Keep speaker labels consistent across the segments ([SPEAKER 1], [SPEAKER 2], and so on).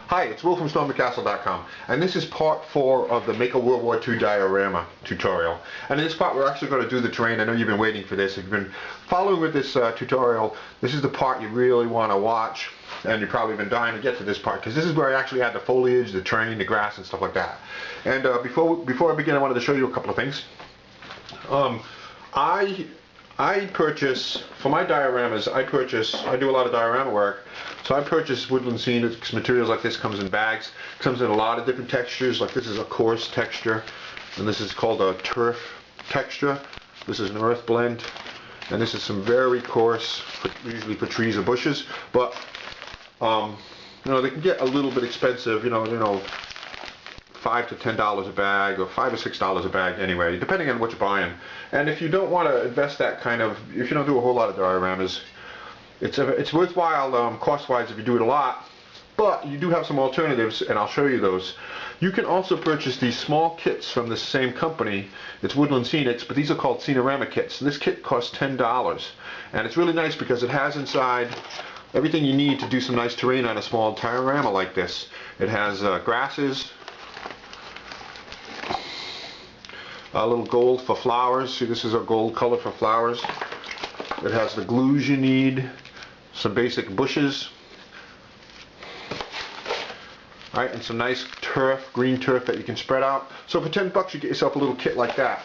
[SPEAKER 1] Hi, it's Will from StormyCastle.com, and this is part 4 of the Make a World War II diorama tutorial. And in this part we're actually going to do the terrain. I know you've been waiting for this. If you've been following with this tutorial, this is the part you really want to watch, and you've probably been dying to get to this part, because this is where I actually had the foliage, the terrain, the grass, and stuff like that. And before I begin, I wanted to show you a couple of things. I purchase, for my dioramas, I do a lot of diorama work, so I purchase woodland scenics materials like this. Comes in bags, comes in a lot of different textures. Like this is a coarse texture, and this is called a turf texture. This is an earth blend, and this is some very coarse, usually for trees or bushes, but you know, they can get a little bit expensive, you know, $5 to $10 a bag, or $5 or $6 a bag anyway, depending on what you're buying. And if you don't want to invest that kind of, if you don't do a whole lot of dioramas, it's worthwhile cost-wise if you do it a lot. But you do have some alternatives, and I'll show you those. You can also purchase these small kits from the same company. It's Woodland Scenics, but these are called Diorama Kits. This kit costs $10, and it's really nice because it has inside everything you need to do some nice terrain on a small diorama like this. It has grasses, a little gold for flowers. See, this is a gold color for flowers. It has the glues you need, some basic bushes, alright, and some nice turf, green turf that you can spread out. So for $10 you get yourself a little kit like that,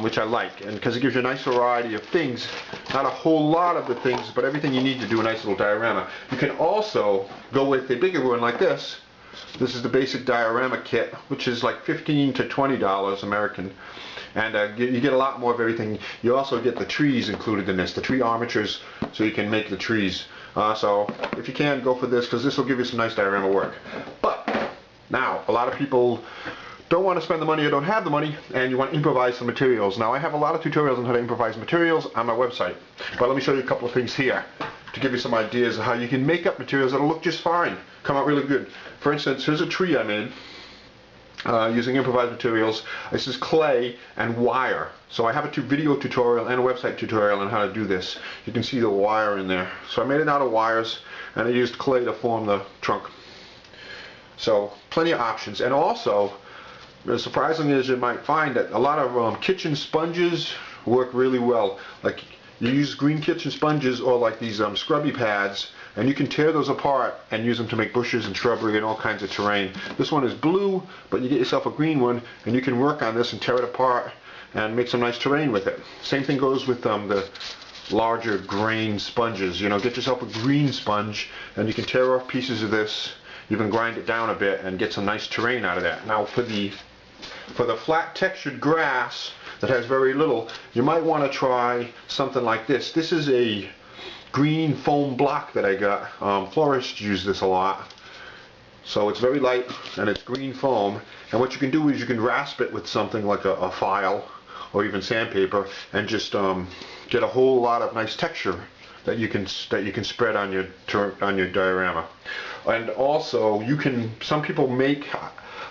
[SPEAKER 1] which I like, and because it gives you a nice variety of things. Not a whole lot of the things, but everything you need to do a nice little diorama. You can also go with a bigger one like this. This is the basic diorama kit, which is like $15 to $20 American, and you get a lot more of everything. You also get the trees included in this, the tree armatures, so you can make the trees. So if you can, go for this, because this will give you some nice diorama work. But now, a lot of people don't want to spend the money or don't have the money, and you want to improvise some materials. Now, I have a lot of tutorials on how to improvise materials on my website, but let me show you a couple of things here to give you some ideas of how you can make up materials that'll look just fine, come out really good. For instance, here's a tree I made using improvised materials. This is clay and wire. So I have a video tutorial and a website tutorial on how to do this. You can see the wire in there. So I made it out of wires, and I used clay to form the trunk. So plenty of options. And also, as surprising as you might find, that a lot of kitchen sponges work really well. Like, you use green kitchen sponges, or like these scrubby pads, and you can tear those apart and use them to make bushes and shrubbery and all kinds of terrain. This one is blue, but you get yourself a green one, and you can work on this and tear it apart and make some nice terrain with it. Same thing goes with the larger grain sponges. You know, get yourself a green sponge, and you can tear off pieces of this. You can grind it down a bit and get some nice terrain out of that. Now, for the flat textured grass that has very little, you might want to try something like this. This is a green foam block that I got. Florists use this a lot. So it's very light, and it's green foam, and what you can do is you can rasp it with something like a file or even sandpaper, and just get a whole lot of nice texture that you can spread on your diorama. And also, you can, some people make,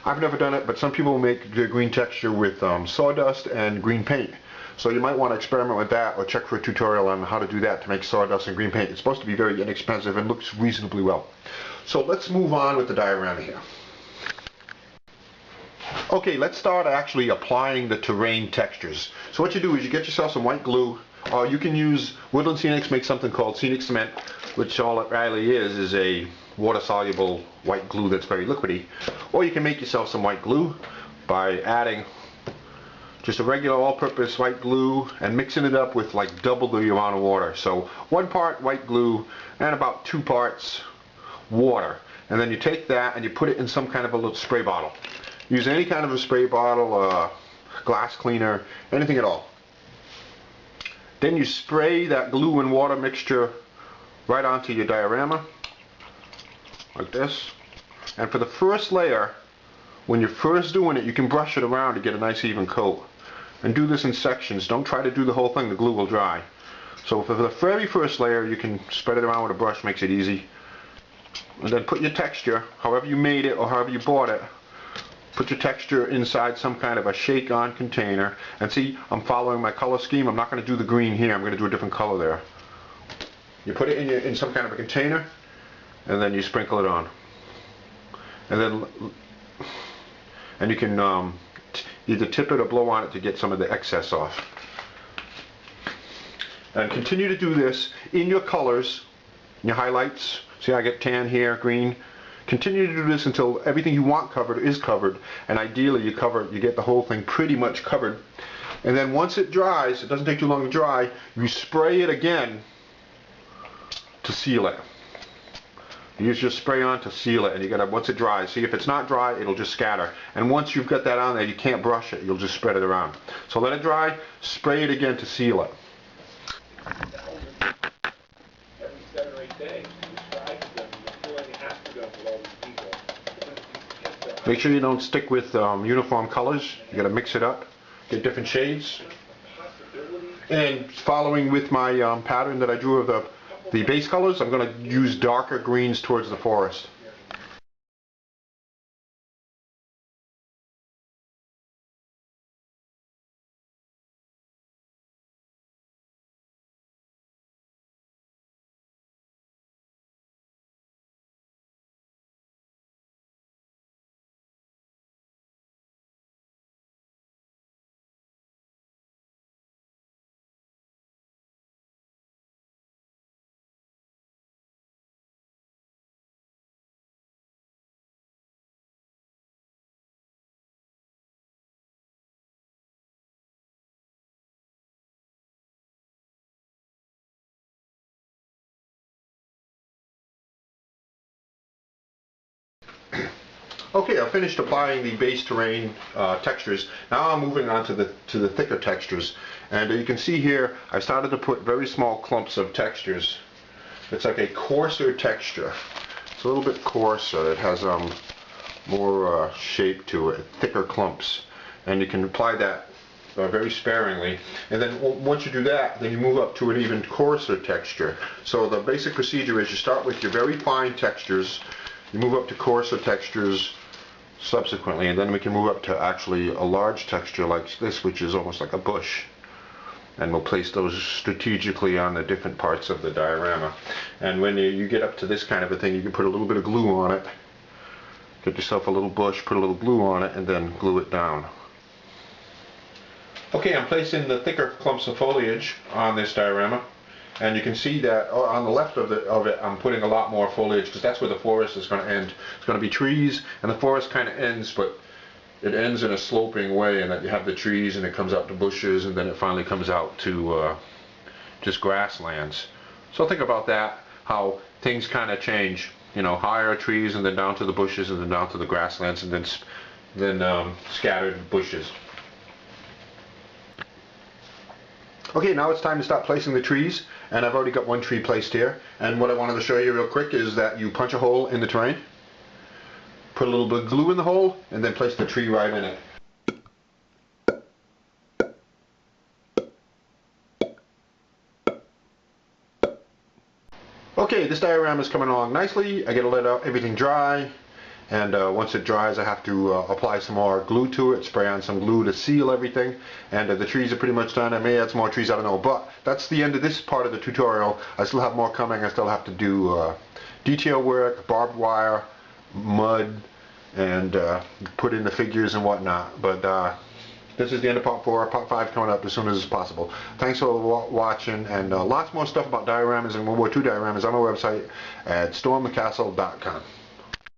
[SPEAKER 1] I've never done it, but some people make the green texture with sawdust and green paint. So you might want to experiment with that, or check for a tutorial on how to do that, to make sawdust and green paint. It's supposed to be very inexpensive and looks reasonably well. So let's move on with the diorama here. Okay, let's start actually applying the terrain textures. So what you do is you get yourself some white glue, or you can use, Woodland Scenics make something called scenic cement, which all it really is a water-soluble white glue that's very liquidy. Or you can make yourself some white glue by adding just a regular all-purpose white glue and mixing it up with like double the amount of water. So 1 part white glue and about 2 parts water. And then you take that and you put it in some kind of a little spray bottle. Use any kind of a spray bottle, glass cleaner, anything at all. Then you spray that glue and water mixture right onto your diorama, like this. And for the first layer, when you're first doing it, you can brush it around to get a nice even coat. And do this in sections. Don't try to do the whole thing, the glue will dry. So for the very first layer, you can spread it around with a brush, makes it easy. And then put your texture, however you made it or however you bought it, put your texture inside some kind of a shake-on container. And see, I'm following my color scheme. I'm not going to do the green here, I'm going to do a different color there. You put it in some kind of a container, and then you sprinkle it on. and you can either tip it or blow on it to get some of the excess off. And continue to do this in your colors, in your highlights. See, I get tan here, green. Continue to do this until everything you want covered is covered, and ideally you get the whole thing pretty much covered. And then once it dries, it doesn't take too long to dry, you spray it again to seal it. You use your spray on to seal it, and you gotta, once it dries, see if it's not dry, it'll just scatter. And once you've got that on there, you can't brush it, you'll just spread it around. So let it dry, spray it again to seal it.
[SPEAKER 2] Every 7 or 8 days, you describe to them the feeling it has to go with all these people.
[SPEAKER 1] Make sure you don't stick with uniform colors. You gotta mix it up, get different shades. And following with my pattern that I drew of the base colors, I'm going to use darker greens towards the forest. Okay, I've finished applying the base terrain textures. Now I'm moving on to the thicker textures, and you can see here I've started to put very small clumps of textures. It's like a coarser texture. It's a little bit coarser. It has more shape to it, thicker clumps, and you can apply that very sparingly. And then once you do that, then you move up to an even coarser texture. So the basic procedure is you start with your very fine textures, you move up to coarser textures subsequently, and then we can move up to actually a large texture like this, which is almost like a bush, and we'll place those strategically on the different parts of the diorama. And when you get up to this kind of a thing, you can put a little bit of glue on it, get yourself a little bush, put a little glue on it, and then glue it down. Okay, I'm placing the thicker clumps of foliage on this diorama. And you can see that on the left of it, I'm putting a lot more foliage, because that's where the forest is going to end. It's going to be trees, and the forest kind of ends, but it ends in a sloping way, and that you have the trees, and it comes out to bushes, and then it finally comes out to just grasslands. So think about that, how things kind of change. You know, higher trees, and then down to the bushes, and then down to the grasslands, and then scattered bushes. Okay, now it's time to start placing the trees, and I've already got one tree placed here. And what I wanted to show you real quick is that you punch a hole in the terrain, put a little bit of glue in the hole, and then place the tree right in it. Okay, this diorama is coming along nicely. I gotta let everything dry, and once it dries I have to apply some more glue to it, spray on some glue to seal everything, and the trees are pretty much done. I may add some more trees, I don't know, but that's the end of this part of the tutorial. I still have more coming. I still have to do detail work, barbed wire, mud, and put in the figures and whatnot, but this is the end of part 4. Part 5 coming up as soon as possible. Thanks for watching, and lots more stuff about dioramas and World War II dioramas on my website at stormthecastle.com.